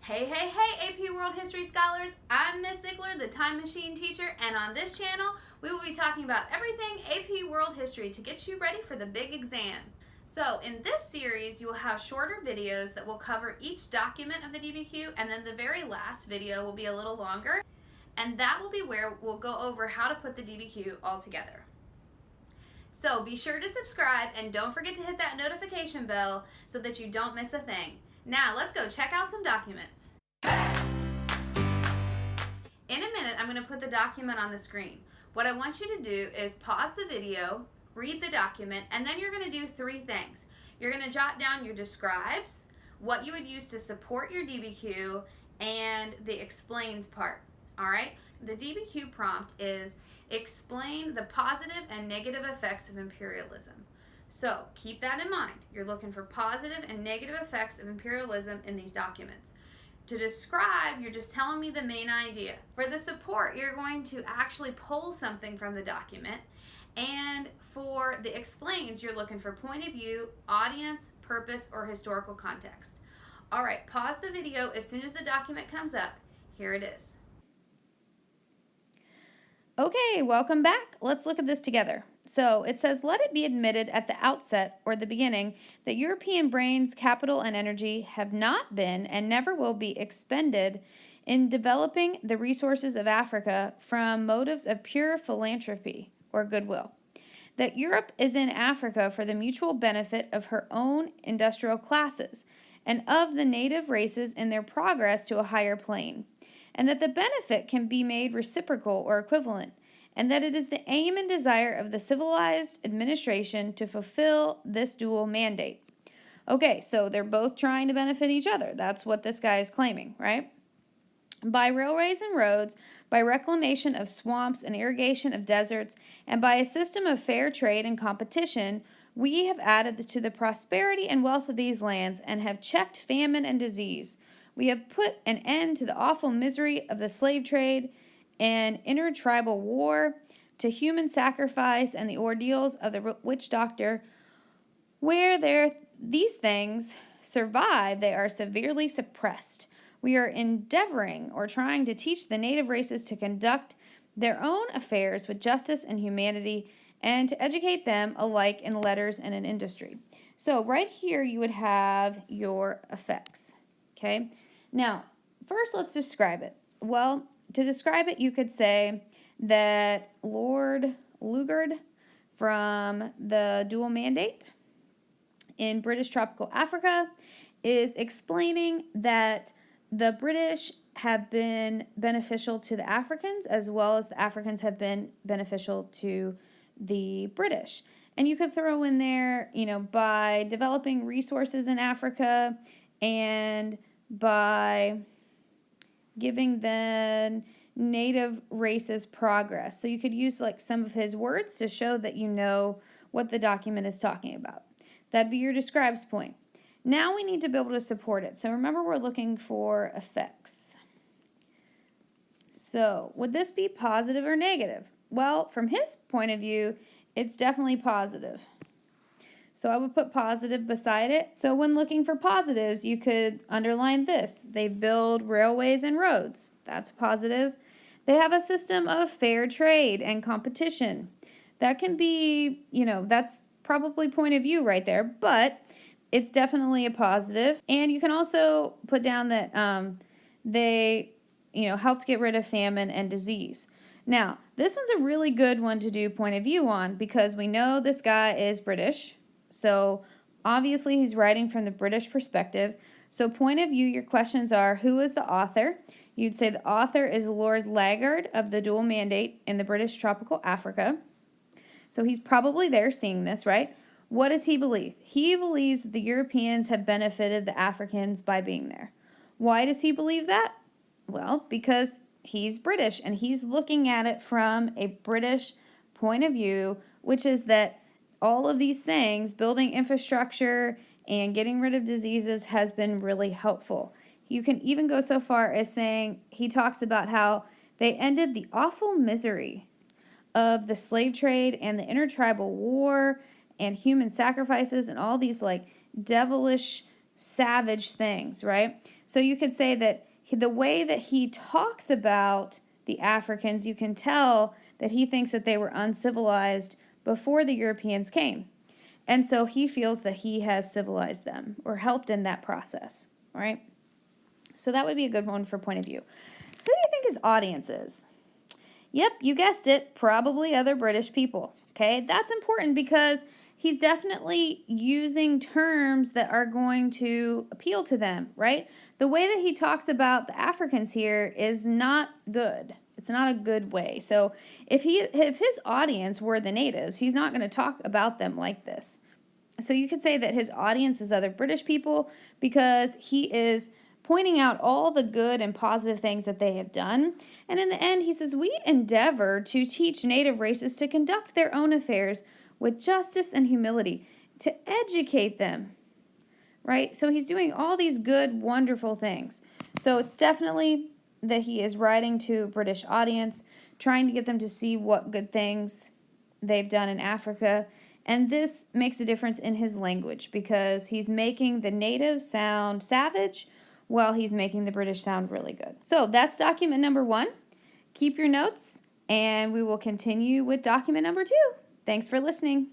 Hey, AP World History Scholars. I'm Miss Ziegler, the Time Machine teacher, and on this channel, we will be talking about everything AP World History to get you ready for the big exam. So in this series, you will have shorter videos that will cover each document of the DBQ, and then the very last video will be a little longer, and that will be where we'll go over how to put the DBQ all together. So be sure to subscribe and don't forget to hit that notification bell so that you don't miss a thing. Now let's go check out some documents. In a minute, I'm going to put the document on the screen. What I want you to do is pause the video, read the document, and then you're going to do three things. You're going to jot down your describes, what you would use to support your DBQ, and the explains part. All right? The DBQ prompt is explain the positive and negative effects of imperialism. So keep that in mind. You're looking for positive and negative effects of imperialism in these documents. To describe, you're just telling me the main idea. For the support, you're going to actually pull something from the document. And for the explains, you're looking for point of view, audience, purpose, or historical context. All right, pause the video as soon as the document comes up. Here it is. Okay, welcome back. Let's look at this together. So it says, let it be admitted at the outset or the beginning that European brains, capital, and energy have not been and never will be expended in developing the resources of Africa from motives of pure philanthropy or goodwill. That Europe is in Africa for the mutual benefit of her own industrial classes and of the native races in their progress to a higher plane, and that the benefit can be made reciprocal or equivalent, and that it is the aim and desire of the civilized administration to fulfill this dual mandate. Okay, so they're both trying to benefit each other. That's what this guy is claiming, right? By railways and roads, by reclamation of swamps and irrigation of deserts, and by a system of fair trade and competition, we have added to the prosperity and wealth of these lands and have checked famine and disease. We have put an end to the awful misery of the slave trade and intertribal war, to human sacrifice and the ordeals of the witch doctor. Where these things survive, they are severely suppressed. We are endeavoring or trying to teach the native races to conduct their own affairs with justice and humanity, and to educate them alike in letters and in industry. So right here you would have your effects. Okay? Now, first let's describe it. Well, to describe it, you could say that Lord Lugard from the Dual Mandate in British tropical Africa is explaining that the British have been beneficial to the Africans as well as the Africans have been beneficial to the British. And you could throw in there, by developing resources in Africa and by giving the native races progress. So you could use some of his words to show that you know what the document is talking about. That'd be your describes point. Now we need to be able to support it. So remember, we're looking for effects. So would this be positive or negative? Well, from his point of view, it's definitely positive. So I would put positive beside it. So when looking for positives, you could underline this. They build railways and roads. That's positive. They have a system of fair trade and competition. That can be, that's probably point of view right there, but it's definitely a positive. And you can also put down that they, helped get rid of famine and disease. Now, this one's a really good one to do point of view on because we know this guy is British. So obviously he's writing from the British perspective. So point of view, your questions are, who is the author? You'd say the author is Lord Lugard of the Dual Mandate in the British tropical Africa. So he's probably there seeing this, right? What does he believe? He believes that the Europeans have benefited the Africans by being there. Why does he believe that? Well, because he's British and he's looking at it from a British point of view, which is that all of these things, building infrastructure and getting rid of diseases, has been really helpful. You can even go so far as saying he talks about how they ended the awful misery of the slave trade and the intertribal war and human sacrifices and all these devilish, savage things, right? So you could say that the way that he talks about the Africans, you can tell that he thinks that they were uncivilized before the Europeans came. And so he feels that he has civilized them or helped in that process, right? So that would be a good one for point of view. Who do you think his audience is? Yep, you guessed it, probably other British people, okay? That's important because he's definitely using terms that are going to appeal to them, right? The way that he talks about the Africans here is not good. It's not a good way. So if his audience were the natives, he's not going to talk about them like this. So you could say that his audience is other British people because he is pointing out all the good and positive things that they have done. And in the end, he says, we endeavor to teach native races to conduct their own affairs with justice and humility, to educate them, right? So he's doing all these good, wonderful things. So it's definitely that he is writing to a British audience, trying to get them to see what good things they've done in Africa. And this makes a difference in his language because he's making the natives sound savage while he's making the British sound really good. So that's document number 1. Keep your notes, and we will continue with document number 2. Thanks for listening.